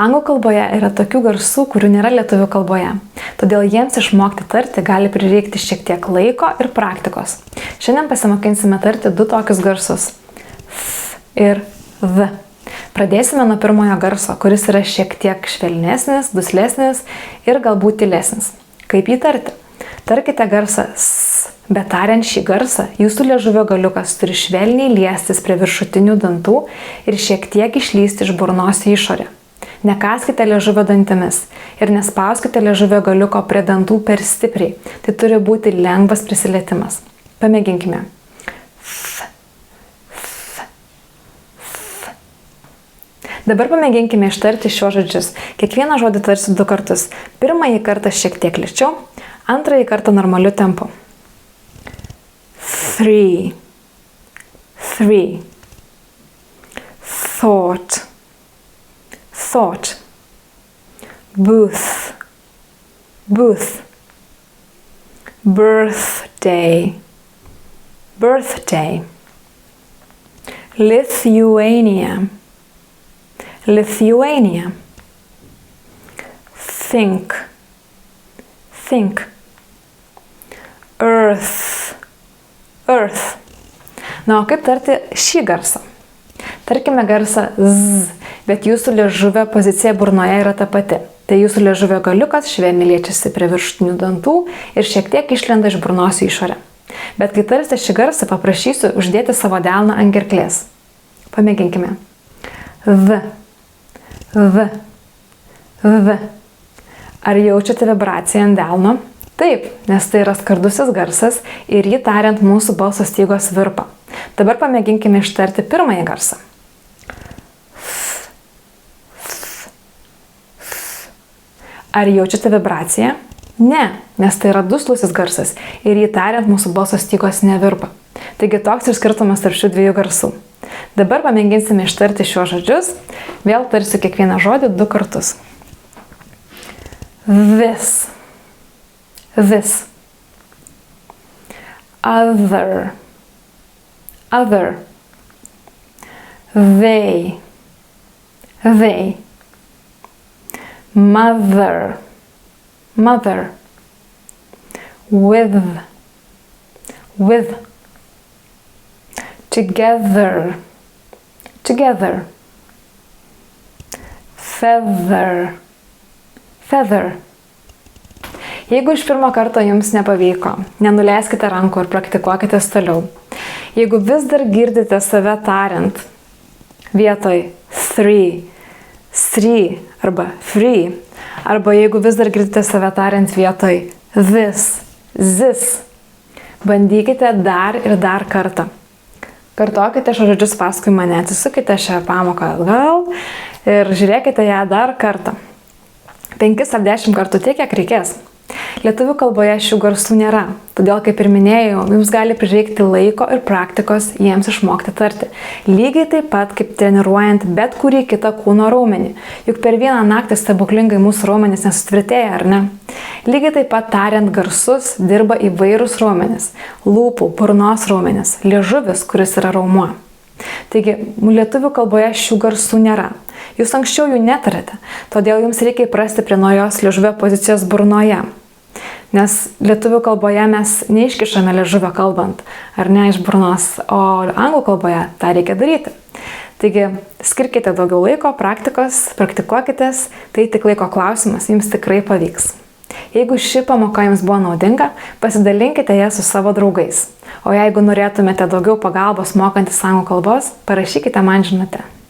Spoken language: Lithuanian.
Anglų kalboje yra tokių garsų, kurių nėra lietuvių kalboje. Todėl jiems išmokti tarti gali prireikti šiek tiek laiko ir praktikos. Šiandien pasimokinsime tarti du tokius garsus – th ir v. Pradėsime nuo pirmojo garso, kuris yra šiek tiek švelnesnis, duslesnis ir galbūt tylesnis. Kaip jį tarti? Tarkite garsą s, bet tariant šį garsą, jūsų liežuvio galiukas turi švelniai liestis prie viršutinių dantų ir šiek tiek išlysti iš burnos į išorę. Nekaskite liežuvio dantimis ir nespauskite liežuvio galiuko prie dantų per stipriai. Tai turi būti lengvas prisilietimas. Pamėginkime. F, f, f. Dabar pamėginkime ištarti šiuos žodžius. Kiekvieną žodį tarsiu 2 kartus. Pirmąjį kartą šiek tiek lėčiau, antrąjį kartą normaliu tempu. 3, 3. Thought, thought. Booth, booth. Birthday, birthday. Lithuania, Lithuania. Think, think. Earth, earth. Na, o kaip tarti šį garsą? Tarkime garsą z, bet jūsų liežuvio pozicija burnoje yra ta pati. Tai jūsų liežuvio galiukas švelniai liečiasi prie viršutinių dantų ir šiek tiek išlenda iš burnos į išorę. Bet kai tarsite šį garsą, paprašysiu uždėti savo delną ant gerklės. Pamėginkime. V, v, v. Ar jaučiate vibraciją ant delno? Taip, nes tai yra skardusis garsas ir jį tariant mūsų balso stygos virpa. Dabar pamėginkime ištarti pirmąjį garsą. F, f, f. Ar jaučiate vibraciją? Ne, nes tai yra duslusis garsas ir jį tariant mūsų balso stygos nevirpa. Taigi toks ir skirtumas tarp šių dviejų garsų. Dabar pamėginsime ištarti šiuos žodžius. Vėl tarsiu kiekvieną žodį 2 kartus. This, this. Other, other. They, they. Mother, mother. With, with. Together, together. Feather, feather. Jeigu iš pirmo karto jums nepavyko, nenuleiskite rankų ir praktikuokite toliau. Jeigu vis dar girdite save tariant vietoj 3, 3 arba 3, arba jeigu vis dar girdite save tariant vietoj this, bandykite dar ir dar kartą. Kartokite šios žodžius paskui mane, atsisukite šią pamoką atgal ir žiūrėkite ją dar kartą. 5 ar 10 kartų tiek, kiek reikės. Lietuvių kalboje šių garsų nėra, todėl, kaip ir minėjau, jums gali prireikti laiko ir praktikos jiems išmokti tarti. Lygiai taip pat, kaip treniruojant bet kurį kitą kūno raumenį. Juk per vieną naktį stebuklingai mūsų raumenys nesutvirtėja, ar ne? Lygiai taip pat tariant garsus dirba įvairūs raumenys. Lūpų, burnos raumenys, liežuvis, kuris yra raumuo. Taigi, lietuvių kalboje šių garsų nėra. Jūs anksčiau jų netarėte, todėl jums reikia įprasti prie naujos liežuvio pozicijos burnoje. Nes lietuvių kalboje mes neiškišame liežuvio kalbant, ar ne iš burnos, o anglų kalboje tą reikia daryti. Taigi, skirkite daugiau laiko, praktikos, praktikuokitės, tai tik laiko klausimas, jums tikrai pavyks. Jeigu ši pamoka jums buvo naudinga, pasidalinkite ją su savo draugais. O jeigu norėtumėte daugiau pagalbos mokantis anglų kalbos, parašykite man žinutę.